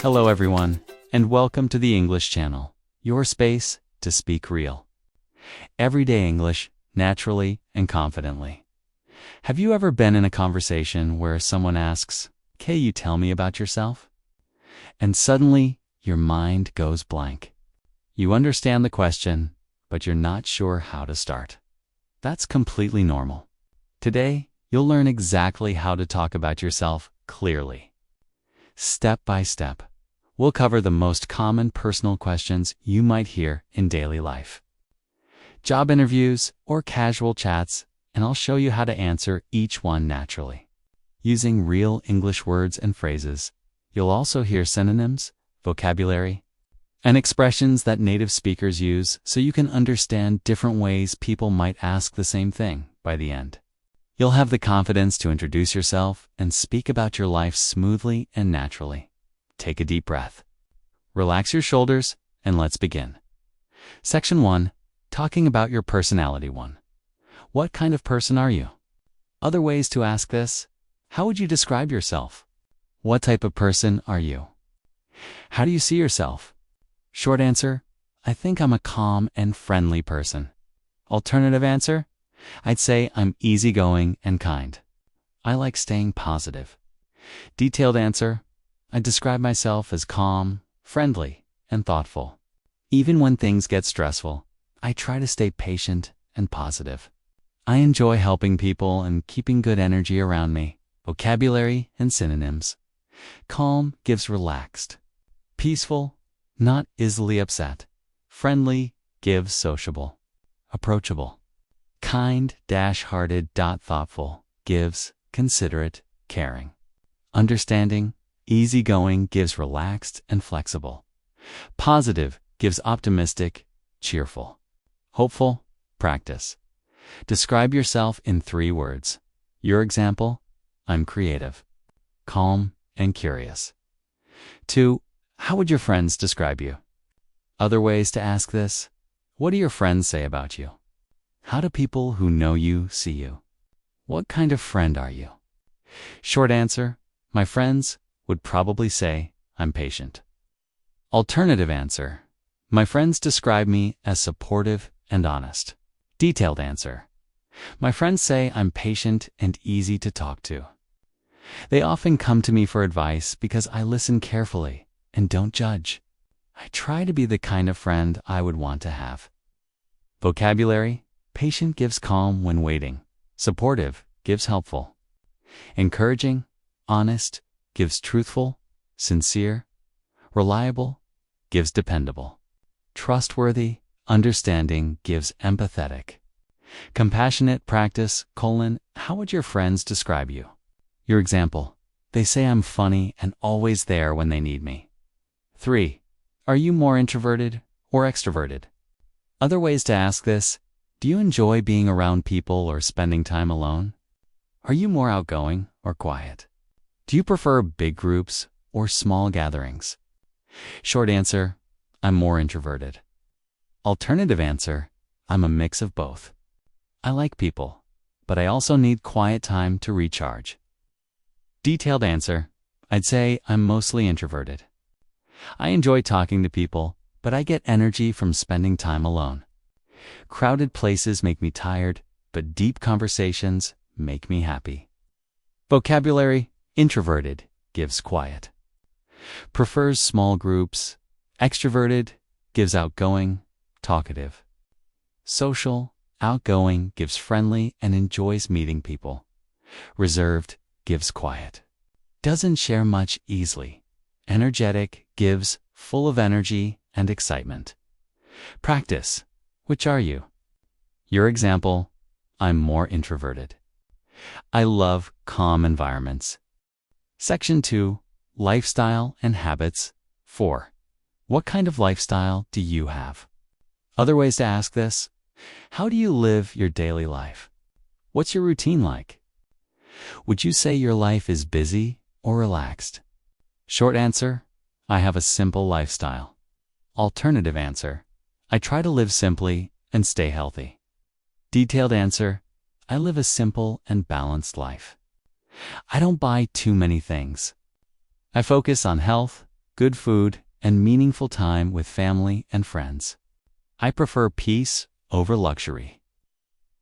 Hello everyone, and welcome to the English channel, your space to speak real. Everyday English, naturally and confidently. Have you ever been in a conversation where someone asks, "Can you tell me about yourself?" And suddenly, your mind goes blank. You understand the question, but you're not sure how to start. That's completely normal. Today, you'll learn exactly how to talk about yourself clearly. Step by step, we'll cover the most common personal questions you might hear in daily life. Job interviews or casual chats, and I'll show you how to answer each one naturally. Using real English words and phrases, you'll also hear synonyms, vocabulary, and expressions that native speakers use so you can understand different ways people might ask the same thing by the end. You'll have the confidence to introduce yourself and speak about your life smoothly and naturally. Take a deep breath. Relax your shoulders, and let's begin. Section 1. Talking about your personality 1. What kind of person are you? Other ways to ask this: how would you describe yourself? What type of person are you? How do you see yourself? Short answer: I think I'm a calm and friendly person. Alternative answer: I'd say I'm easygoing and kind. I like staying positive. Detailed answer: I describe myself as calm, friendly, and thoughtful. Even when things get stressful, I try to stay patient and positive. I enjoy helping people and keeping good energy around me. Vocabulary and synonyms. Calm gives relaxed. Peaceful, not easily upset. Friendly gives sociable. Approachable. Kind-hearted thoughtful gives considerate, caring. Understanding, easygoing gives relaxed and flexible. Positive gives optimistic, cheerful. Hopeful, practice. Describe yourself in 3 words. Your example: I'm creative, calm, and curious. 2. How would your friends describe you? Other ways to ask this: what do your friends say about you? How do people who know you see you? What kind of friend are you? Short answer: my friends would probably say I'm patient. Alternative answer: my friends describe me as supportive and honest. Detailed answer: my friends say I'm patient and easy to talk to. They often come to me for advice because I listen carefully and don't judge. I try to be the kind of friend I would want to have. Vocabulary: patient gives calm when waiting. Supportive gives helpful. Encouraging, honest gives truthful, sincere. Reliable gives dependable. Trustworthy, understanding gives empathetic. Compassionate practice: how would your friends describe you? Your example: they say I'm funny and always there when they need me. 3. Are you more introverted or extroverted? Other ways to ask this: do you enjoy being around people or spending time alone? Are you more outgoing or quiet? Do you prefer big groups or small gatherings? Short answer: I'm more introverted. Alternative answer: I'm a mix of both. I like people, but I also need quiet time to recharge. Detailed answer: I'd say I'm mostly introverted. I enjoy talking to people, but I get energy from spending time alone. Crowded places make me tired, but deep conversations make me happy. Vocabulary: introverted gives quiet. Prefers small groups. Extroverted gives outgoing, talkative. Social, outgoing gives friendly and enjoys meeting people. Reserved gives quiet. Doesn't share much easily. Energetic gives full of energy and excitement. Practice: which are you? Your example: I'm more introverted. I love calm environments. Section 2. Lifestyle and habits 4. What kind of lifestyle do you have? Other ways to ask this: how do you live your daily life? What's your routine like? Would you say your life is busy or relaxed? Short answer: I have a simple lifestyle. Alternative answer: I try to live simply and stay healthy. Detailed answer: I live a simple and balanced life. I don't buy too many things. I focus on health, good food, and meaningful time with family and friends. I prefer peace over luxury.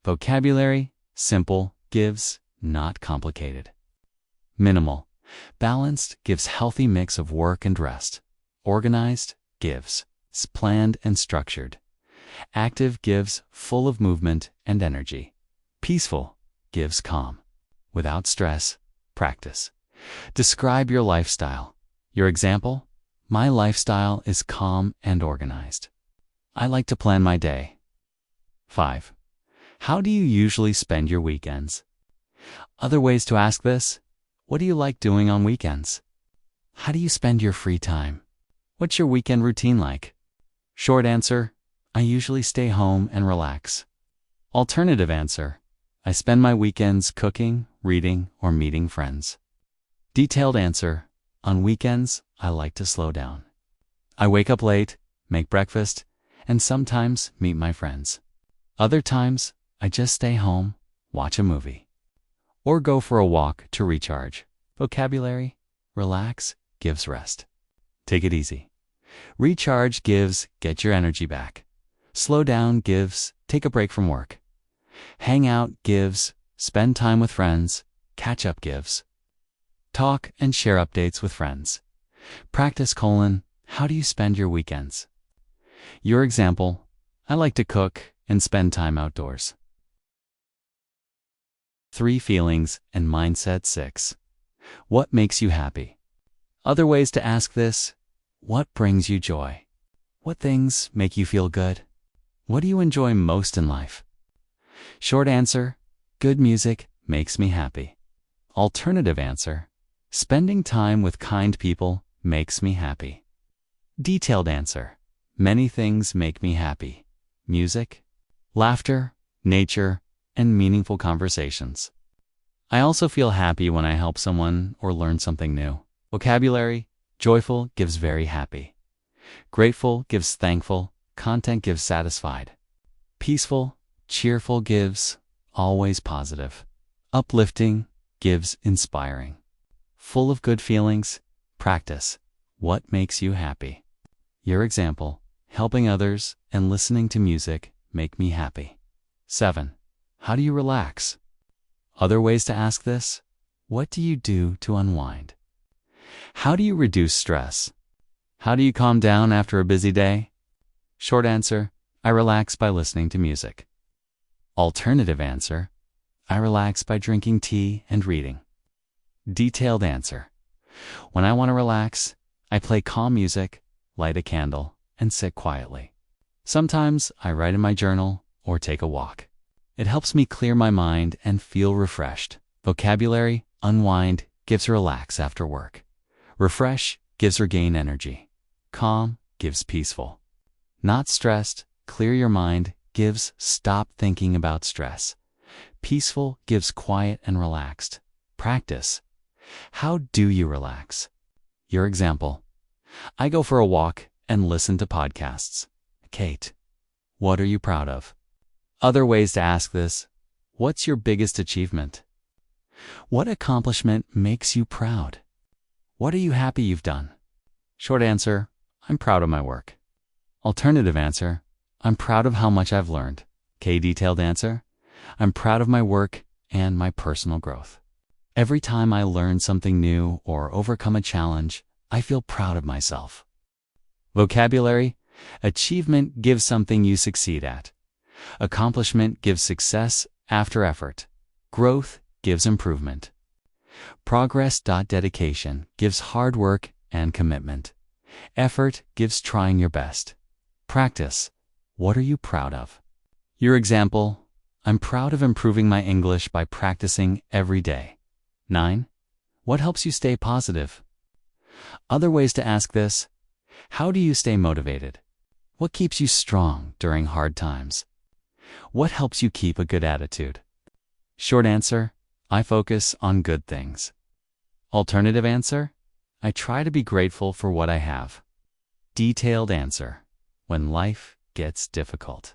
Vocabulary: simple, gives, not complicated. Minimal, balanced, gives healthy mix of work and rest. Organized, gives, planned and structured. Active, gives, full of movement and energy. Peaceful, gives calm. Without stress, practice. Describe your lifestyle. Your example: my lifestyle is calm and organized. I like to plan my day. 5. How do you usually spend your weekends? Other ways to ask this: what do you like doing on weekends? How do you spend your free time? What's your weekend routine like? Short answer: I usually stay home and relax. Alternative answer: I spend my weekends cooking, reading, or meeting friends. Detailed answer: on weekends, I like to slow down. I wake up late, make breakfast, and sometimes meet my friends. Other times, I just stay home, watch a movie, or go for a walk to recharge. Vocabulary: relax, gives rest. Take it easy. Recharge gives, get your energy back. Slow down gives, take a break from work. Hang out gives, spend time with friends. Catch up gives, talk and share updates with friends. Practice: how do you spend your weekends? Your example: I like to cook and spend time outdoors. 3 feelings and mindset. 6. What makes you happy? Other ways to ask this: what brings you joy? What things make you feel good? What do you enjoy most in life? Short answer: good music makes me happy. Alternative answer: spending time with kind people makes me happy. Detailed answer: many things make me happy. Music, laughter, nature, and meaningful conversations. I also feel happy when I help someone or learn something new. Vocabulary: joyful gives very happy. Grateful gives thankful. Content gives satisfied. Peaceful, cheerful gives always positive. Uplifting gives inspiring. Full of good feelings. Practice: what makes you happy? Your example: helping others and listening to music make me happy. 7. How do you relax? Other ways to ask this: what do you do to unwind? How do you reduce stress? How do you calm down after a busy day? Short answer: I relax by listening to music. Alternative answer: I relax by drinking tea and reading. Detailed answer: when I want to relax, I play calm music, light a candle, and sit quietly. Sometimes I write in my journal or take a walk. It helps me clear my mind and feel refreshed. Vocabulary: unwind gives relax after work. Refresh gives regain energy. Calm gives peaceful. Not stressed, clear your mind gives stop thinking about stress. Peaceful gives quiet and relaxed. Practice: how do you relax? Your example: I go for a walk and listen to podcasts. Kate, what are you proud of? Other ways to ask this: what's your biggest achievement? What accomplishment makes you proud? What are you happy you've done? Short answer: I'm proud of my work. Alternative answer: I'm proud of how much I've learned. Detailed answer: I'm proud of my work and my personal growth. Every time I learn something new or overcome a challenge, I feel proud of myself. Vocabulary: achievement gives something you succeed at. Accomplishment gives success after effort. Growth gives improvement. Progress. Dedication gives hard work and commitment. Effort gives trying your best. Practice: what are you proud of? Your example: I'm proud of improving my English by practicing every day. 9. What helps you stay positive? Other ways to ask this: how do you stay motivated? What keeps you strong during hard times? What helps you keep a good attitude? Short answer: I focus on good things. Alternative answer: I try to be grateful for what I have. Detailed answer: when life gets difficult,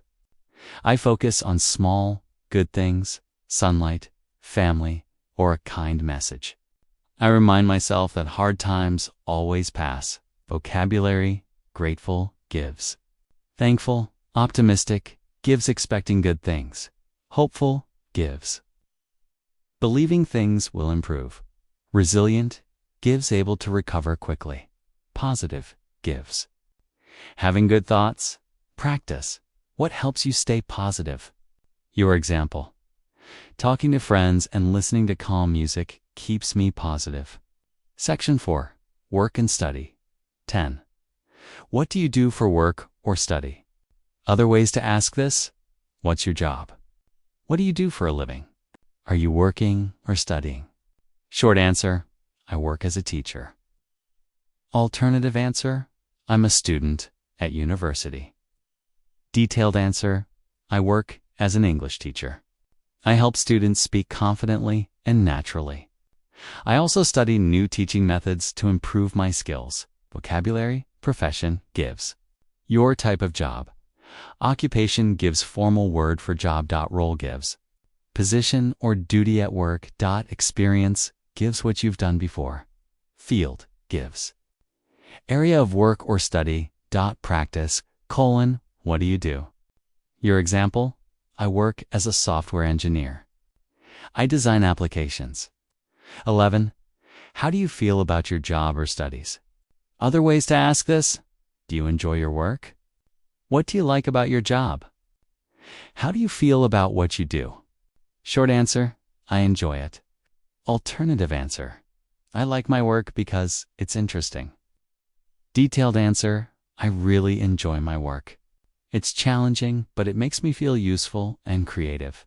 I focus on small, good things, sunlight, family, or a kind message. I remind myself that hard times always pass. Vocabulary, grateful, gives. Thankful, optimistic, gives expecting good things. Hopeful, gives. Believing things will improve. Resilient, gives able to recover quickly. Positive, gives. Having good thoughts, practice. What helps you stay positive? Your example. Talking to friends and listening to calm music keeps me positive. Section 4. Work and study. 10. What do you do for work or study? Other ways to ask this: what's your job? What do you do for a living? Are you working or studying? Short answer: I work as a teacher. Alternative answer: I'm a student at university. Detailed answer: I work as an English teacher. I help students speak confidently and naturally. I also study new teaching methods to improve my skills. Vocabulary, profession, gives. Your type of job. Occupation gives formal word for job. Role gives. Position or duty at work. Experience gives what you've done before. Field gives. Area of work or study. Practice, what do you do? Your example: I work as a software engineer. I design applications. 11. How do you feel about your job or studies? Other ways to ask this: do you enjoy your work? What do you like about your job? How do you feel about what you do? Short answer: I enjoy it. Alternative answer: I like my work because it's interesting. Detailed answer: I really enjoy my work. It's challenging, but it makes me feel useful and creative.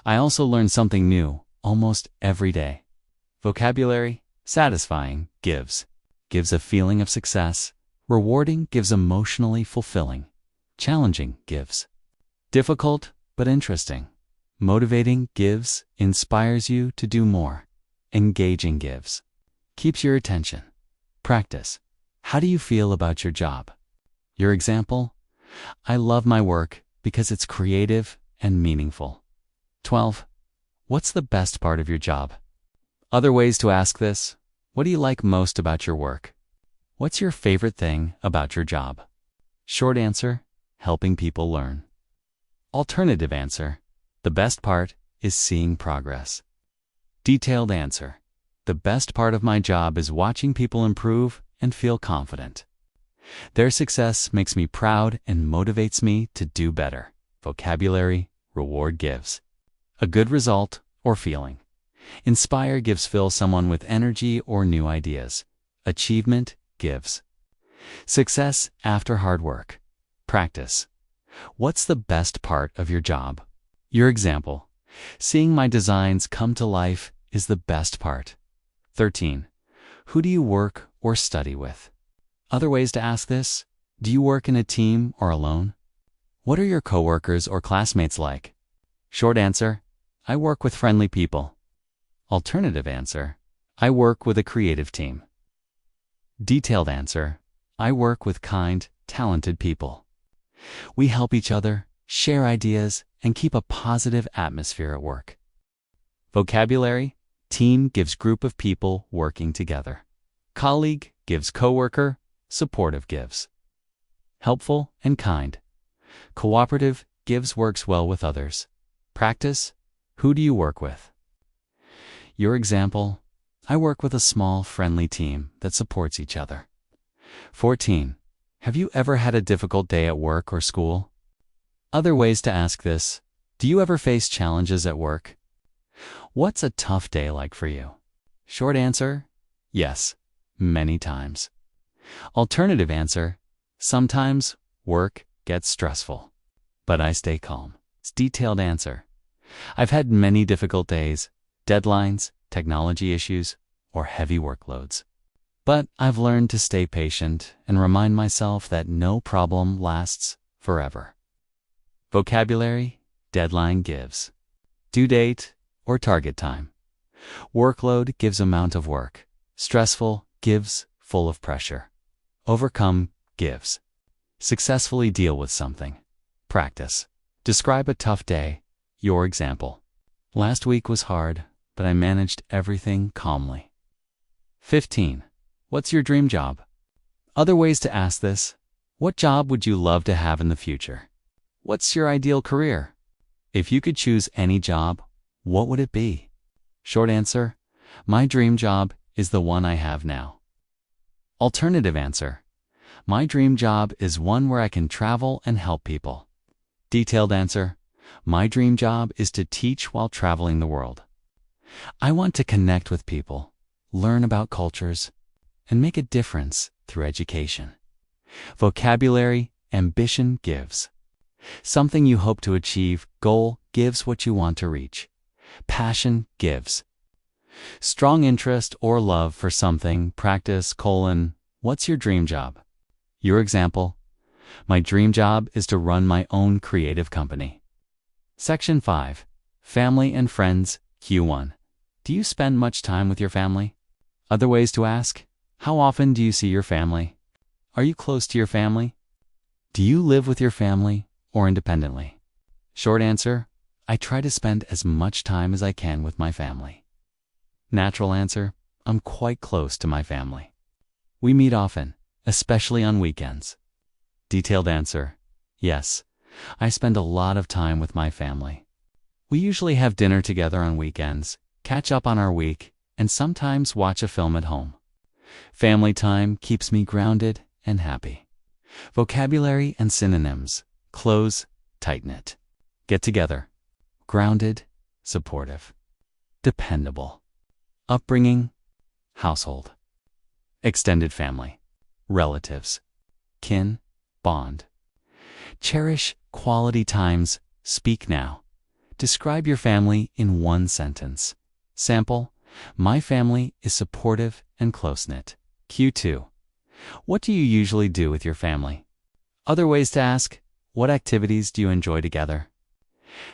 I also learn something new almost every day. Vocabulary, satisfying, gives. Gives a feeling of success. Rewarding, gives emotionally fulfilling. Challenging, gives. Difficult, but interesting. Motivating, gives, inspires you to do more. Engaging, gives. Keeps your attention. Practice. How do you feel about your job? Your example: I love my work because it's creative and meaningful. 12. What's the best part of your job? Other ways to ask this: what do you like most about your work? What's your favorite thing about your job? Short answer: helping people learn. Alternative answer: the best part is seeing progress. Detailed answer: the best part of my job is watching people improve and feel confident. Their success makes me proud and motivates me to do better. Vocabulary, reward, gives. A good result or feeling. Inspire, gives fill someone with energy or new ideas. Achievement, gives. Success after hard work. Practice. What's the best part of your job? Your example: seeing my designs come to life is the best part. 13. Who do you work or study with? Other ways to ask this: do you work in a team or alone? What are your coworkers or classmates like? Short answer: I work with friendly people. Alternative answer: I work with a creative team. Detailed answer: I work with kind, talented people. We help each other, share ideas, and keep a positive atmosphere at work. Vocabulary: team gives group of people working together. Colleague gives coworker, supportive gives. Helpful and kind. Cooperative gives works well with others. Practice: who do you work with? Your example: I work with a small, friendly team that supports each other. 14. Have you ever had a difficult day at work or school? Other ways to ask this: do you ever face challenges at work? What's a tough day like for you? Short answer: yes, many times. Alternative answer: sometimes work gets stressful, but I stay calm. Detailed answer: I've had many difficult days, deadlines, technology issues, or heavy workloads. But I've learned to stay patient and remind myself that no problem lasts forever. Vocabulary, deadline, gives. Due date or target time. Workload gives amount of work. Stressful gives full of pressure. Overcome gives. Successfully deal with something. Practice. Describe a tough day. Your example: last week was hard, but I managed everything calmly. 15. What's your dream job? Other ways to ask this: what job would you love to have in the future? What's your ideal career? If you could choose any job, what would it be? Short answer: my dream job is the one I have now. Alternative answer: my dream job is one where I can travel and help people. Detailed answer: my dream job is to teach while traveling the world. I want to connect with people, learn about cultures, and make a difference through education. Vocabulary: ambition gives. Something you hope to achieve. Goal gives what you want to reach. Passion gives. Strong interest or love for something. Practice: what's your dream job? Your example: my dream job is to run my own creative company. Section 5. Family and friends. Q1. Do you spend much time with your family? Other ways to ask: how often do you see your family? Are you close to your family? Do you live with your family or independently? Short answer: I try to spend as much time as I can with my family. Natural answer: I'm quite close to my family. We meet often, especially on weekends. Detailed answer: yes, I spend a lot of time with my family. We usually have dinner together on weekends, catch up on our week, and sometimes watch a film at home. Family time keeps me grounded and happy. Vocabulary and synonyms: close, tight-knit. Get together: grounded, supportive. Dependable. Upbringing: household. Extended family: relatives. Kin, bond. Cherish quality times. Speak now. Describe your family in one sentence. Sample: my family is supportive and close-knit. Q2. What do you usually do with your family? Other ways to ask: what activities do you enjoy together?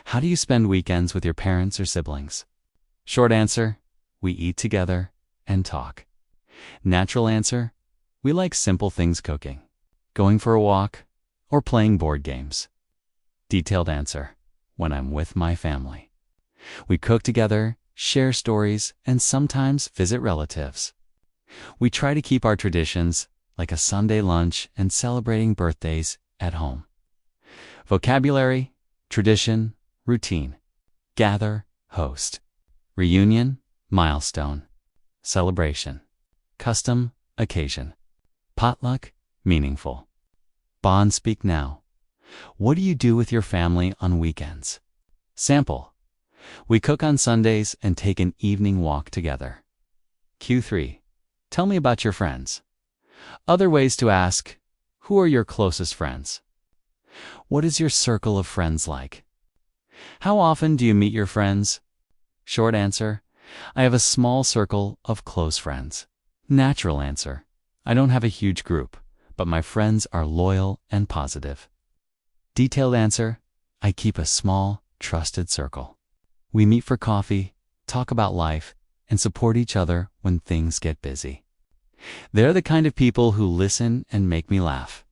How do you spend weekends with your parents or siblings? Short answer: we eat together and talk. Natural answer: we like simple things: cooking, going for a walk, or playing board games. Detailed answer: when I'm with my family. We cook together, share stories, and sometimes visit relatives. We try to keep our traditions, like a Sunday lunch and celebrating birthdays, at home. Vocabulary: tradition, routine. Gather, host. Reunion, milestone. Celebration. Custom, occasion. Potluck, meaningful. Bond: speak now. What do you do with your family on weekends? Sample: we cook on Sundays and take an evening walk together. Q3. Tell me about your friends. Other ways to ask: who are your closest friends? What is your circle of friends like? How often do you meet your friends? Short answer: I have a small circle of close friends. Natural answer: I don't have a huge group, but my friends are loyal and positive. Detailed answer: I keep a small, trusted circle. We meet for coffee, talk about life, and support each other when things get busy. They're the kind of people who listen and make me laugh.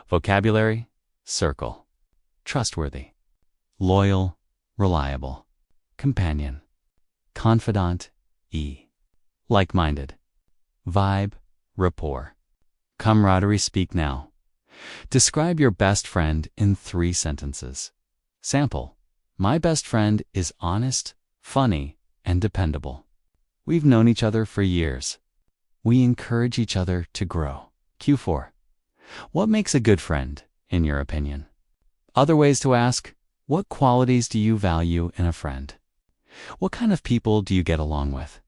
Vocabulary: circle. Trustworthy. Loyal, reliable. Companion. Confidant. Like-minded. Vibe, rapport. Camaraderie. Speak now. Describe your best friend in 3 sentences. Sample: my best friend is honest, funny, and dependable. We've known each other for years. We encourage each other to grow. Q4. What makes a good friend, in your opinion? Other ways to ask: what qualities do you value in a friend? What kind of people do you get along with?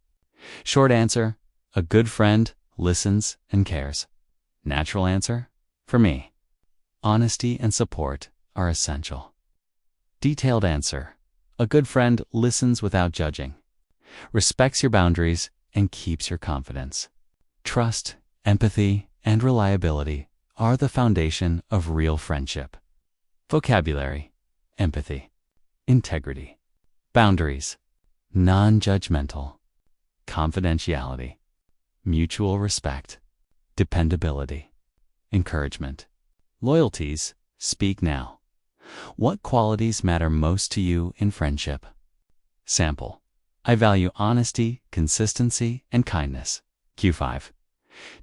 Short answer: a good friend listens and cares. Natural answer: for me, honesty and support are essential. Detailed answer: a good friend listens without judging, respects your boundaries, and keeps your confidence. Trust, empathy, and reliability are the foundation of real friendship. Vocabulary: empathy. Integrity. Boundaries: non-judgmental. Confidentiality. Mutual respect. Dependability. Encouragement. Loyalties. Speak now. What qualities matter most to you in friendship? Sample: I value honesty, consistency, and kindness. Q5.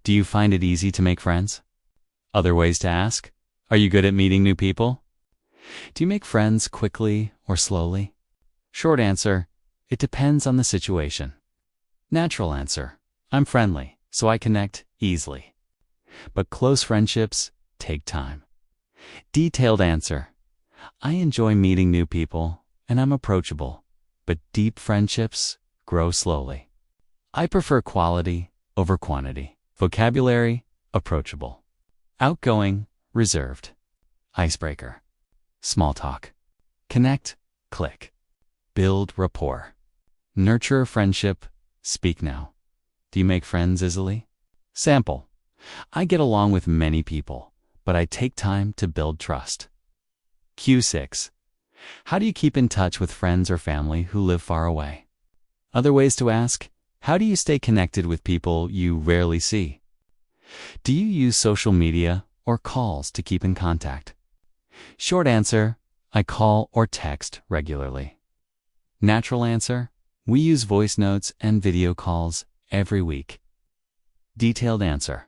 Do you find it easy to make friends? Other ways to ask: are you good at meeting new people? Do you make friends quickly or slowly? Short answer: it depends on the situation. Natural answer: I'm friendly, so I connect easily. But close friendships take time. Detailed answer: I enjoy meeting new people and I'm approachable, but deep friendships grow slowly. I prefer quality over quantity. Vocabulary: approachable. Outgoing, reserved. Icebreaker: small talk. Connect, click. Build rapport. Nurture a friendship, speak now. Do you make friends easily? Sample: I get along with many people, but I take time to build trust. Q6. How do you keep in touch with friends or family who live far away? Other ways to ask: how do you stay connected with people you rarely see? Do you use social media or calls to keep in contact? Short answer: I call or text regularly. Natural answer: we use voice notes and video calls every week. Detailed answer: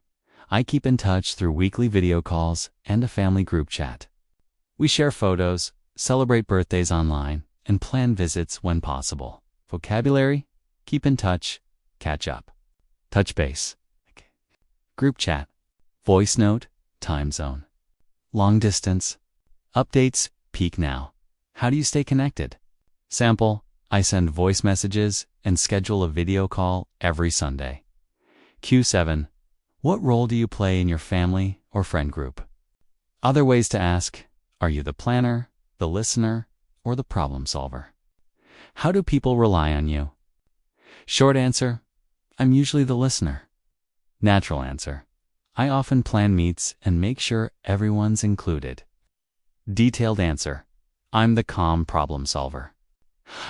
I keep in touch through weekly video calls and a family group chat. We share photos, celebrate birthdays online, and plan visits when possible. Vocabulary: keep in touch, catch up. Touch base. Group chat. Voice note, time zone. Long distance. Updates, peak now. How do you stay connected? Sample: I send voice messages and schedule a video call every Sunday. Q7. What role do you play in your family or friend group? Other ways to ask: are you the planner, the listener, or the problem solver? How do people rely on you? Short answer: I'm usually the listener. Natural answer: I often plan meets and make sure everyone's included. Detailed answer: I'm the calm problem solver.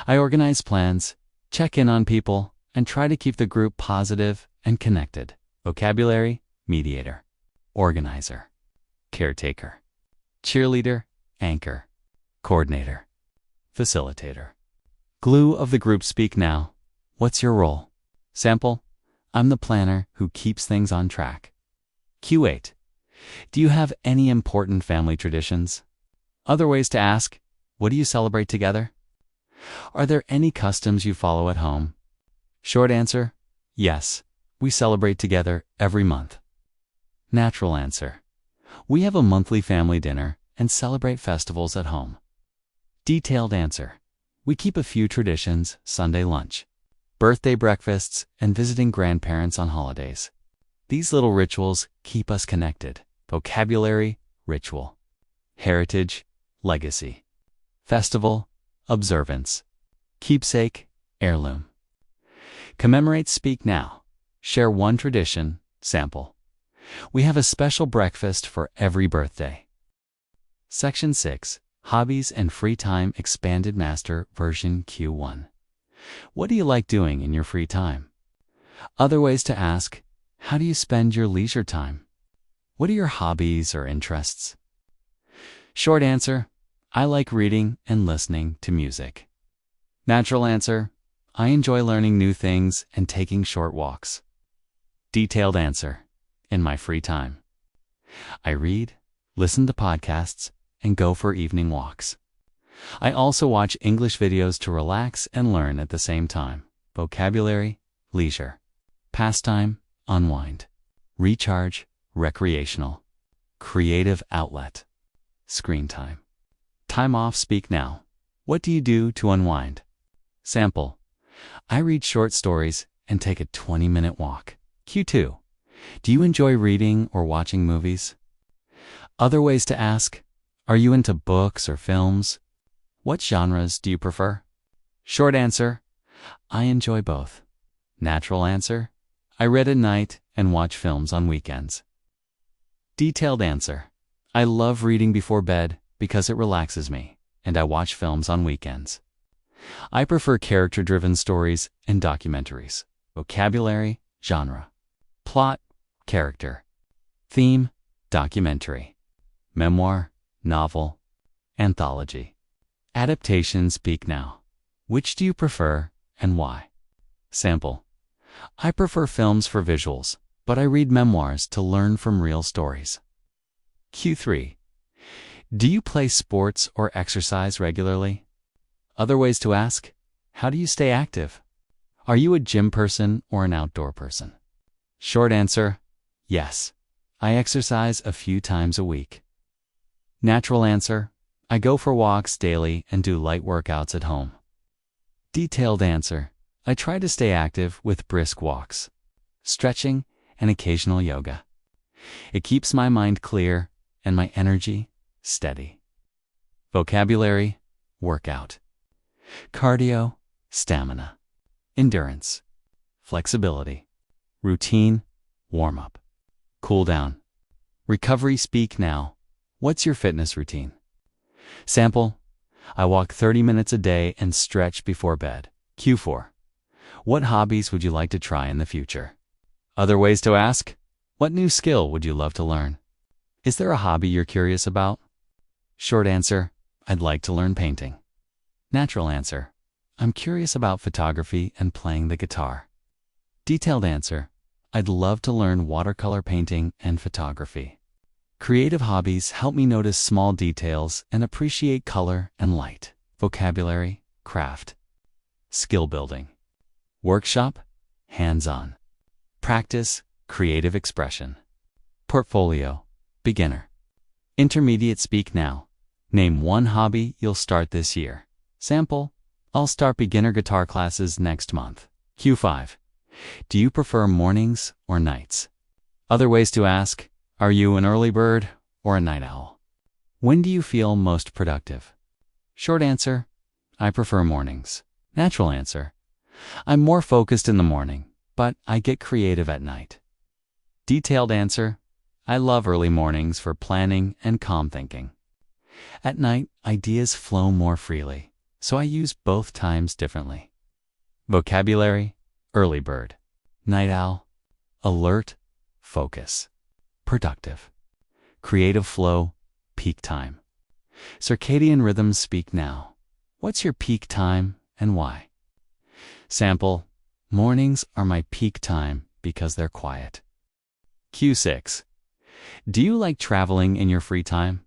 I organize plans, check in on people, and try to keep the group positive and connected. Vocabulary: mediator, organizer, caretaker, cheerleader, anchor, coordinator, facilitator. Glue of the group. Speak now. What's your role? Sample: I'm the planner who keeps things on track. Q8. Do you have any important family traditions? Other ways to ask: what do you celebrate together? Are there any customs you follow at home? Short answer: yes, we celebrate together every month. Natural answer: we have a monthly family dinner and celebrate festivals at home. Detailed answer: we keep a few traditions: Sunday lunch, birthday breakfasts, and visiting grandparents on holidays. These little rituals keep us connected. Vocabulary: ritual, heritage, legacy, festival, observance, keepsake, heirloom. Commemorate. Speak now. Share one tradition. Sample: we have a special breakfast for every birthday. Section 6. Hobbies and Free Time Expanded Master Version Q1. What do you like doing in your free time? Other ways to ask: how do you spend your leisure time? What are your hobbies or interests? Short answer: I like reading and listening to music. Natural answer: I enjoy learning new things and taking short walks. Detailed answer: in my free time, I read, listen to podcasts, and go for evening walks. I also watch English videos to relax and learn at the same time. Vocabulary: leisure, pastime, unwind, recharge, recreational, creative outlet, screen time. Time off. Speak now. What do you do to unwind? Sample: I read short stories and take a 20-minute walk. Q2. Do you enjoy reading or watching movies? Other ways to ask: are you into books or films? What genres do you prefer? Short answer: I enjoy both. Natural answer: I read at night and watch films on weekends. Detailed answer: I love reading before bed because it relaxes me, and I watch films on weekends. I prefer character-driven stories and documentaries. Vocabulary: genre, plot, character, theme, documentary, memoir, novel, anthology. Adaptation. Speak now. Which do you prefer and why? Sample: I prefer films for visuals, but I read memoirs to learn from real stories. Q3. Do you play sports or exercise regularly? Other ways to ask: how do you stay active? Are you a gym person or an outdoor person? Short answer: yes. I exercise a few times a week. Natural answer: I go for walks daily and do light workouts at home. Detailed answer: I try to stay active with brisk walks, stretching, and occasional yoga. It keeps my mind clear and my energy steady. Vocabulary: workout, cardio, stamina, endurance, flexibility, routine, warm-up, cool down, recovery. Speak now. What's your fitness routine? Sample: I walk 30 minutes a day and stretch before bed. Q4. What hobbies would you like to try in the future? Other ways to ask: what new skill would you love to learn? Is there a hobby you're curious about? Short answer: I'd like to learn painting. Natural answer: I'm curious about photography and playing the guitar. Detailed answer: I'd love to learn watercolor painting and photography. Creative hobbies help me notice small details and appreciate color and light. Vocabulary: craft, skill building, workshop, hands-on, practice, creative expression, portfolio, beginner, intermediate. Speak now. Name one hobby you'll start this year. Sample: I'll start beginner guitar classes next month. Q5. Do you prefer mornings or nights? Other ways to ask: are you an early bird or a night owl? When do you feel most productive? Short answer: I prefer mornings. Natural answer: I'm more focused in the morning, but I get creative at night. Detailed answer: I love early mornings for planning and calm thinking. At night, ideas flow more freely, so I use both times differently. Vocabulary: early bird, night owl, alert, focus, productive, creative flow, peak time. Circadian rhythms. Speak now. What's your peak time and why? Sample: mornings are my peak time because they're quiet. Q6. Do you like traveling in your free time?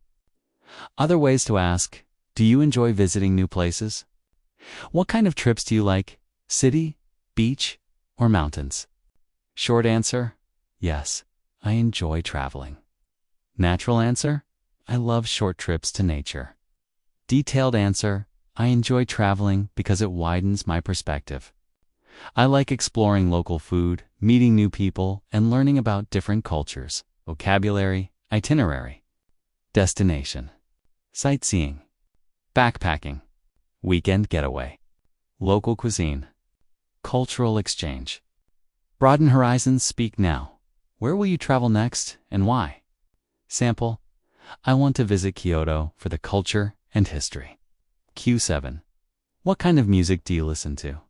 Other ways to ask: do you enjoy visiting new places? What kind of trips do you like? City, beach, or mountains? Short answer: yes, I enjoy traveling. Natural answer: I love short trips to nature. Detailed answer: I enjoy traveling because it widens my perspective. I like exploring local food, meeting new people, and learning about different cultures. Vocabulary: itinerary, destination, sightseeing, backpacking, weekend getaway, local cuisine, cultural exchange. Broaden horizons. Speak now. Where will you travel next and why? Sample: I want to visit Kyoto for the culture and history. Q7. What kind of music do you listen to?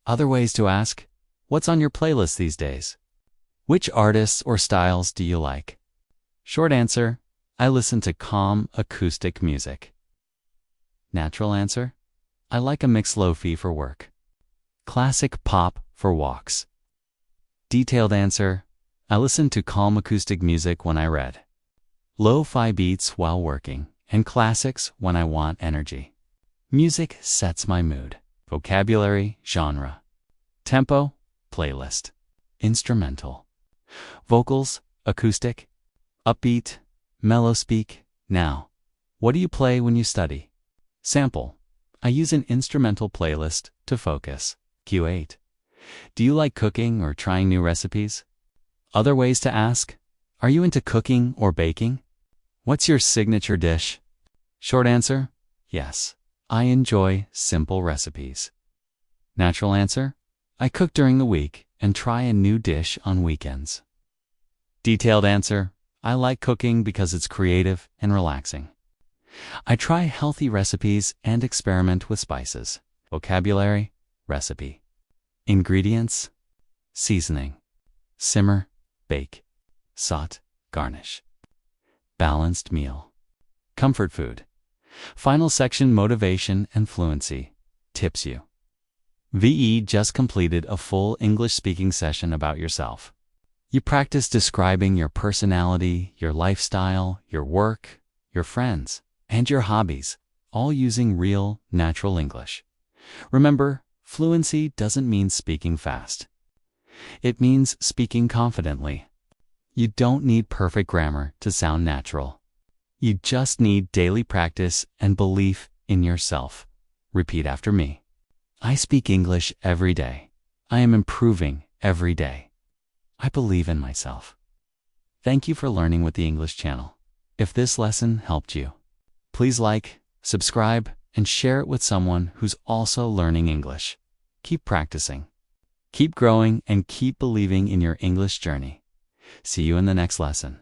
Other ways to ask: what's on your playlist these days? Which artists or styles do you like? Short answer: I listen to calm acoustic music. Natural answer: I like a mix lo-fi for work, classic pop for walks. Detailed answer: I listen to calm acoustic music when I read, lo-fi beats while working, and classics when I want energy. Music sets my mood. Vocabulary: genre, tempo, playlist, instrumental, vocals, acoustic, upbeat, mellow. Speak now. What do you play when you study? Sample: I use an instrumental playlist to focus. Q8. Do you like cooking or trying new recipes? Other ways to ask: are you into cooking or baking? What's your signature dish? Short answer: yes, I enjoy simple recipes. Natural answer: I cook during the week and try a new dish on weekends. Detailed answer: I like cooking because it's creative and relaxing. I try healthy recipes and experiment with spices. Vocabulary: recipe, ingredients, seasoning, simmer, bake, saute, garnish. Balanced meal, comfort food. Final section: motivation and fluency. Tips you. VE just completed a full English speaking session about yourself. You practice describing your personality, your lifestyle, your work, your friends, and your hobbies, all using real, natural English. Remember, fluency doesn't mean speaking fast. It means speaking confidently. You don't need perfect grammar to sound natural. You just need daily practice and belief in yourself. Repeat after me. I speak English every day. I am improving every day. I believe in myself. Thank you for learning with the English channel. If this lesson helped you, please like, subscribe, and share it with someone who's also learning English. Keep practicing, keep growing, and keep believing in your English journey. See you in the next lesson.